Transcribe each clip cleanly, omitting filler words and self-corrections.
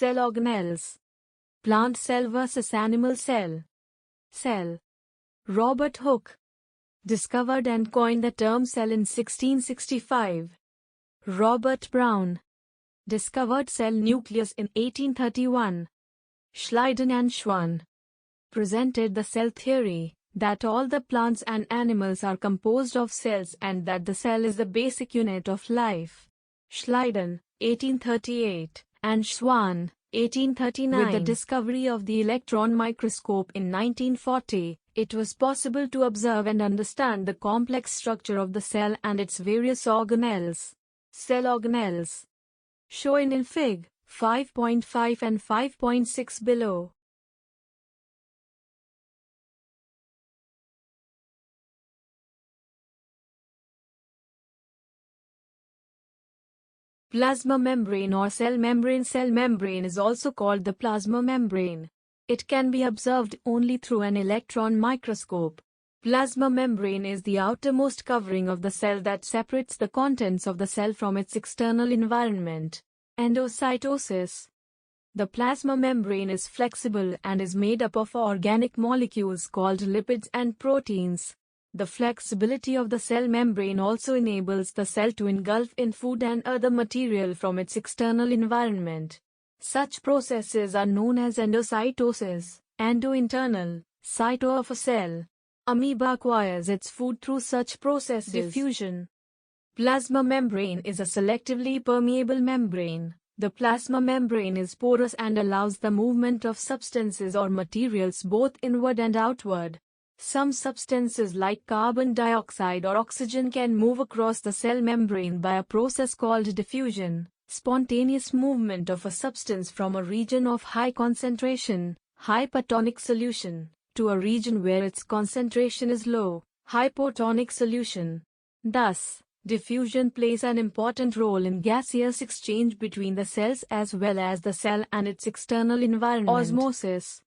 Cell organelles. Plant cell versus animal cell. Cell. Robert Hooke discovered and coined the term cell in 1665. Robert Brown discovered cell nucleus in 1831. Schleiden and Schwann presented the cell theory, that all the plants and animals are composed of cells and that the cell is the basic unit of life. Schleiden, 1838, and Schwann, 1839. With the discovery of the electron microscope in 1940, it was possible to observe and understand the complex structure of the cell and its various organelles. Cell organelles. Shown in Fig. 5.5 and 5.6 below. Plasma membrane or cell membrane. Cell membrane is also called the plasma membrane. It can be observed only through an electron microscope. Plasma membrane is the outermost covering of the cell that separates the contents of the cell from its external environment. Endocytosis. The plasma membrane is flexible and is made up of organic molecules called lipids and proteins. The flexibility of the cell membrane also enables the cell to engulf in food and other material from its external environment. Such processes are known as endocytosis. Endo-internal, cyto of a cell. Amoeba acquires its food through such processes. Diffusion. Plasma membrane is a selectively permeable membrane. The plasma membrane is porous and allows the movement of substances or materials both inward and outward. Some substances like carbon dioxide or oxygen can move across the cell membrane by a process called diffusion, spontaneous movement of a substance from a region of high concentration, hypertonic solution, to a region where its concentration is low, hypotonic solution. Thus, diffusion plays an important role in gaseous exchange between the cells as well as the cell and its external environment. Osmosis.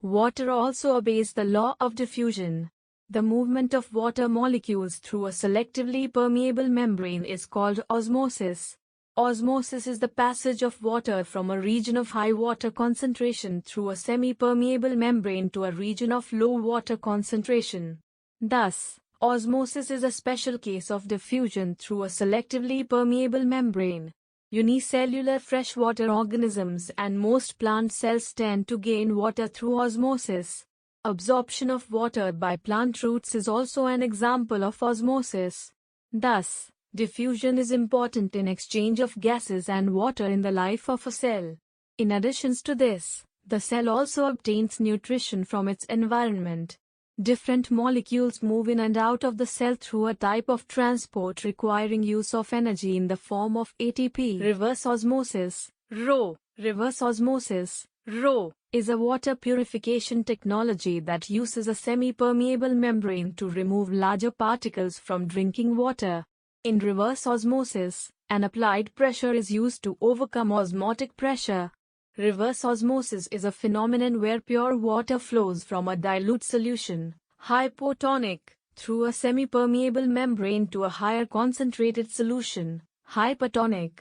Water also obeys the law of diffusion. The movement of water molecules through a selectively permeable membrane is called osmosis. Osmosis is the passage of water from a region of high water concentration through a semi-permeable membrane to a region of low water concentration. Thus, osmosis is a special case of diffusion through a selectively permeable membrane. Unicellular freshwater organisms and most plant cells tend to gain water through osmosis. Absorption of water by plant roots is also an example of osmosis. Thus, diffusion is important in exchange of gases and water in the life of a cell. In addition to this, the cell also obtains nutrition from its environment. Different molecules move in and out of the cell through a type of transport requiring use of energy in the form of ATP. Reverse osmosis, RO. Reverse osmosis, RO, is a water purification technology that uses a semi-permeable membrane to remove larger particles from drinking water. In reverse osmosis, an applied pressure is used to overcome osmotic pressure. Reverse osmosis is a phenomenon where pure water flows from a dilute solution, hypotonic, through a semi-permeable membrane to a higher concentrated solution, hypertonic.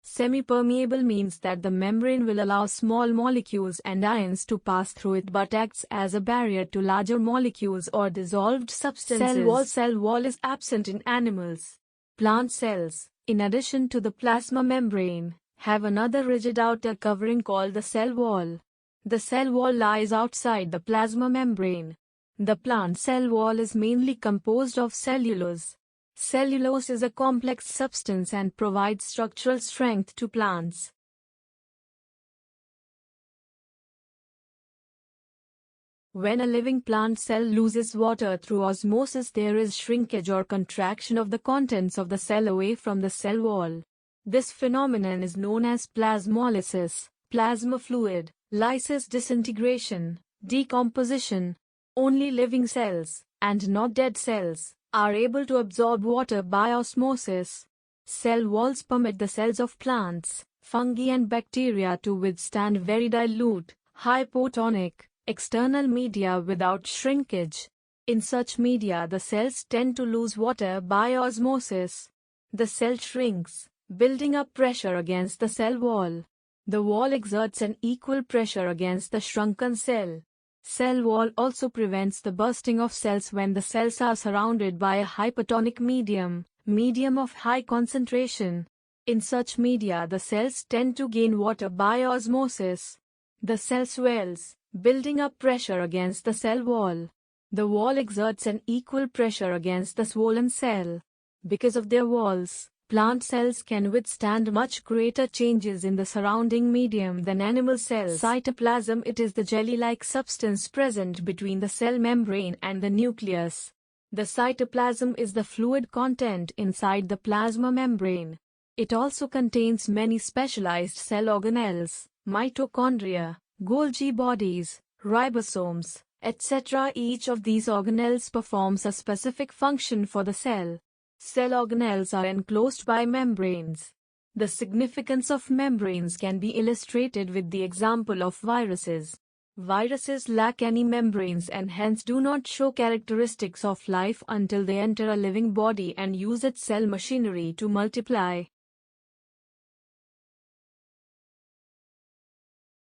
Semi-permeable means that the membrane will allow small molecules and ions to pass through it but acts as a barrier to larger molecules or dissolved substances. Cell wall is absent in animals. Plant cells, in addition to the plasma membrane, have another rigid outer covering called the cell wall. The cell wall lies outside the plasma membrane. The plant cell wall is mainly composed of cellulose. Cellulose is a complex substance and provides structural strength to plants. When a living plant cell loses water through osmosis, there is shrinkage or contraction of the contents of the cell away from the cell wall. This phenomenon is known as plasmolysis, plasma fluid, lysis disintegration, decomposition. Only living cells, and not dead cells, are able to absorb water by osmosis. Cell walls permit the cells of plants, fungi and bacteria to withstand very dilute, hypotonic, external media without shrinkage. In such media the cells tend to lose water by osmosis. The cell shrinks, building up pressure against the cell wall. The wall exerts an equal pressure against the shrunken cell. Cell wall also prevents the bursting of cells when the cells are surrounded by a hypertonic medium of high concentration. In such media, the cells tend to gain water by osmosis. The cell swells, building up pressure against the cell wall. The wall exerts an equal pressure against the swollen cell. Because of their walls, plant cells can withstand much greater changes in the surrounding medium than animal cells. Cytoplasm: it is the jelly-like substance present between the cell membrane and the nucleus. The cytoplasm is the fluid content inside the plasma membrane. It also contains many specialized cell organelles, mitochondria, Golgi bodies, ribosomes, etc. Each of these organelles performs a specific function for the cell. Cell organelles are enclosed by membranes. The significance of membranes can be illustrated with the example of viruses. Viruses lack any membranes and hence do not show characteristics of life until they enter a living body and use its cell machinery to multiply.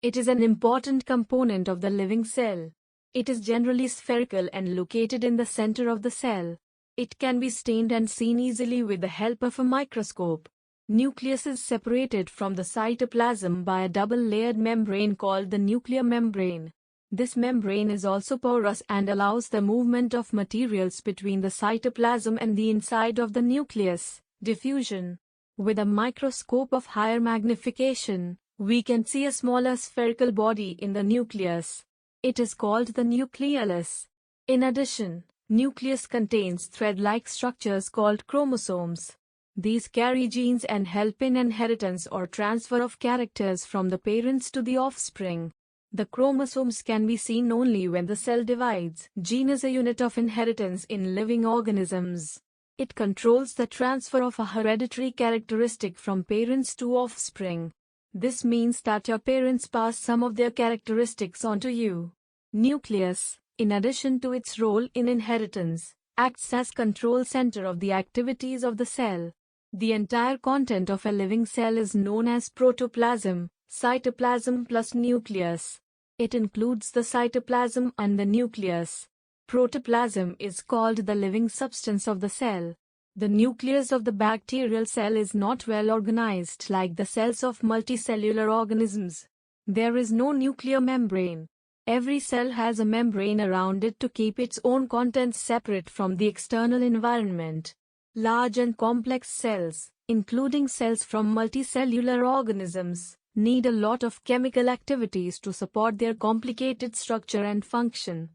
It is an important component of the living cell. It is generally spherical and located in the center of the cell. It can be stained and seen easily with the help of a microscope. Nucleus is separated from the cytoplasm by a double-layered membrane called the nuclear membrane. This membrane is also porous and allows the movement of materials between the cytoplasm and the inside of the nucleus. Diffusion. With a microscope of higher magnification, we can see a smaller spherical body in the nucleus. It is called the nucleolus. In addition, nucleus contains thread-like structures called chromosomes. These carry genes and help in inheritance or transfer of characters from the parents to the offspring. The chromosomes can be seen only when the cell divides. Gene is a unit of inheritance in living organisms. It controls the transfer of a hereditary characteristic from parents to offspring. This means that your parents pass some of their characteristics on to you. Nucleus, in addition to its role in inheritance, acts as control center of the activities of the cell. The entire content of a living cell is known as protoplasm, cytoplasm plus nucleus. It includes the cytoplasm and the nucleus. Protoplasm is called the living substance of the cell. The nucleus of the bacterial cell is not well organized like the cells of multicellular organisms. There is no nuclear membrane. Every cell has a membrane around it to keep its own contents separate from the external environment. Large and complex cells, including cells from multicellular organisms, need a lot of chemical activities to support their complicated structure and function.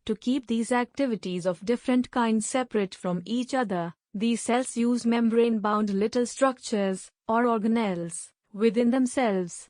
To keep these activities of different kinds separate from each other, these cells use membrane-bound little structures, or organelles, within themselves.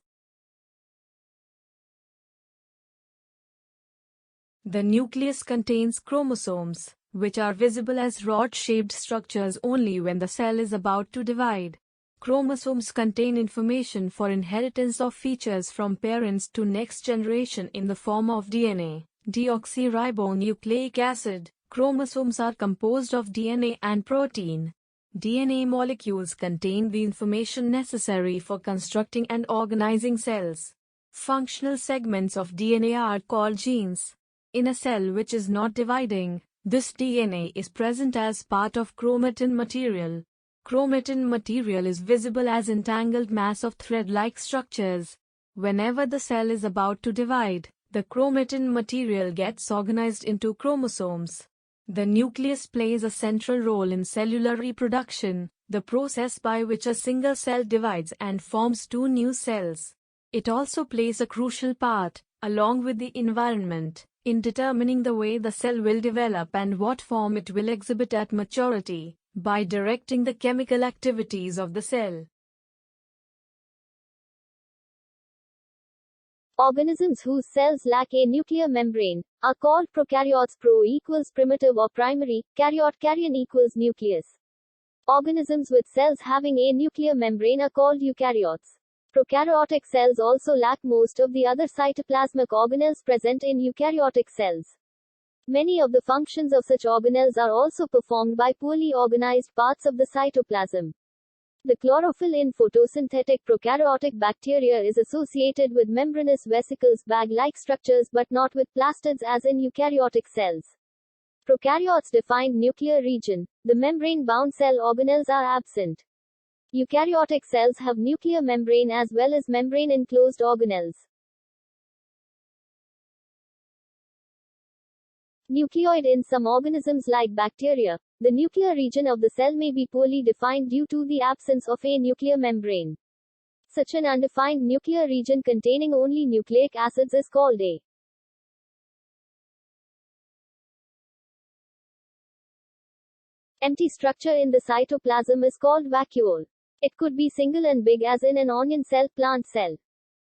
The nucleus contains chromosomes, which are visible as rod-shaped structures only when the cell is about to divide. Chromosomes contain information for inheritance of features from parents to next generation in the form of DNA, deoxyribonucleic acid. Chromosomes are composed of DNA and protein. DNA molecules contain the information necessary for constructing and organizing cells. Functional segments of DNA are called genes. In a cell which is not dividing, this DNA is present as part of chromatin material. Chromatin material is visible as entangled mass of thread-like structures. Whenever the cell is about to divide, the chromatin material gets organized into chromosomes. The nucleus plays a central role in cellular reproduction, the process by which a single cell divides and forms two new cells. It also plays a crucial part, along with the environment, in determining the way the cell will develop and what form it will exhibit at maturity, by directing the chemical activities of the cell. Organisms whose cells lack a nuclear membrane are called prokaryotes. Pro equals primitive or primary, karyot karyon equals nucleus. Organisms with cells having a nuclear membrane are called eukaryotes. Prokaryotic cells also lack most of the other cytoplasmic organelles present in eukaryotic cells. Many of the functions of such organelles are also performed by poorly organized parts of the cytoplasm. The chlorophyll in photosynthetic prokaryotic bacteria is associated with membranous vesicles bag-like structures but not with plastids as in eukaryotic cells. Prokaryotes defined nuclear region. The membrane-bound cell organelles are absent. Eukaryotic cells have nuclear membrane as well as membrane-enclosed organelles. Nucleoid. In some organisms like bacteria, the nuclear region of the cell may be poorly defined due to the absence of a nuclear membrane. Such an undefined nuclear region containing only nucleic acids is called a empty structure. In the cytoplasm is called vacuole. It could be single and big as in an onion cell, plant cell.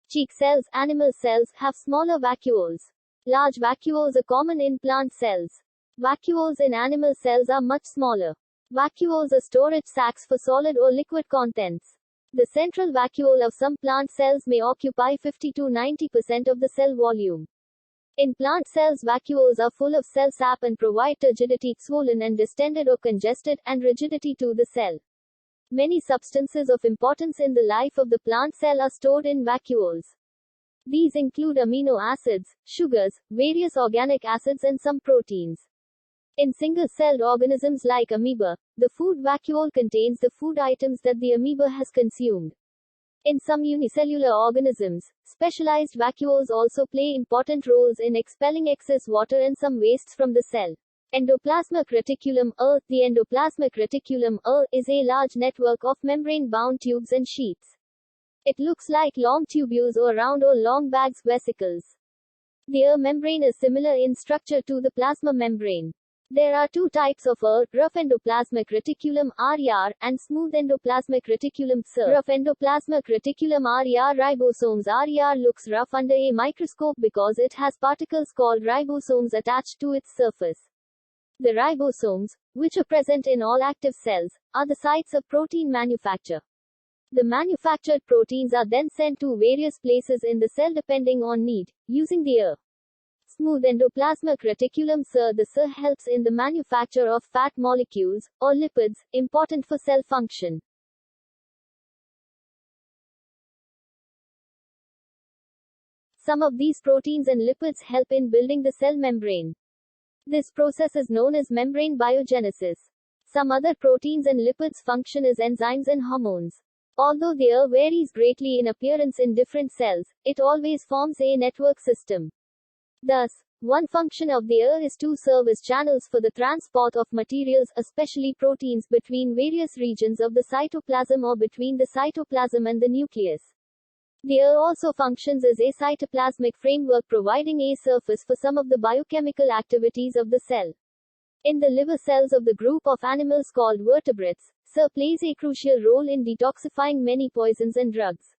Cheek cells, animal cells, have smaller vacuoles. Large vacuoles are common in plant cells. Vacuoles in animal cells are much smaller. Vacuoles are storage sacs for solid or liquid contents. The central vacuole of some plant cells may occupy 50 to 90% of the cell volume. In plant cells, vacuoles are full of cell sap and provide turgidity, swollen and distended or congested, and rigidity to the cell. Many substances of importance in the life of the plant cell are stored in vacuoles. These include amino acids, sugars, various organic acids and some proteins. In single-celled organisms like amoeba, the food vacuole contains the food items that the amoeba has consumed. In some unicellular organisms, specialized vacuoles also play important roles in expelling excess water and some wastes from the cell. Endoplasmic reticulum. The endoplasmic reticulum is a large network of membrane-bound tubes and sheets. It looks like long tubules or round or long bags vesicles. The membrane is similar in structure to the plasma membrane. There are two types of rough endoplasmic reticulum RER and smooth endoplasmic reticulum SER. Rough endoplasmic reticulum RER ribosomes. RER looks rough under a microscope because it has particles called ribosomes attached to its surface. The ribosomes, which are present in all active cells, are the sites of protein manufacture. The manufactured proteins are then sent to various places in the cell depending on need, using the smooth endoplasmic reticulum SER. The SER helps in the manufacture of fat molecules, or lipids, important for cell function. Some of these proteins and lipids help in building the cell membrane. This process is known as membrane biogenesis. Some other proteins and lipids function as enzymes and hormones. Although the varies greatly in appearance in different cells, it always forms a network system. Thus, one function of the is to serve as channels for the transport of materials, especially proteins, between various regions of the cytoplasm or between the cytoplasm and the nucleus. The also functions as a cytoplasmic framework, providing a surface for some of the biochemical activities of the cell. In the liver cells of the group of animals called vertebrates, SER plays a crucial role in detoxifying many poisons and drugs.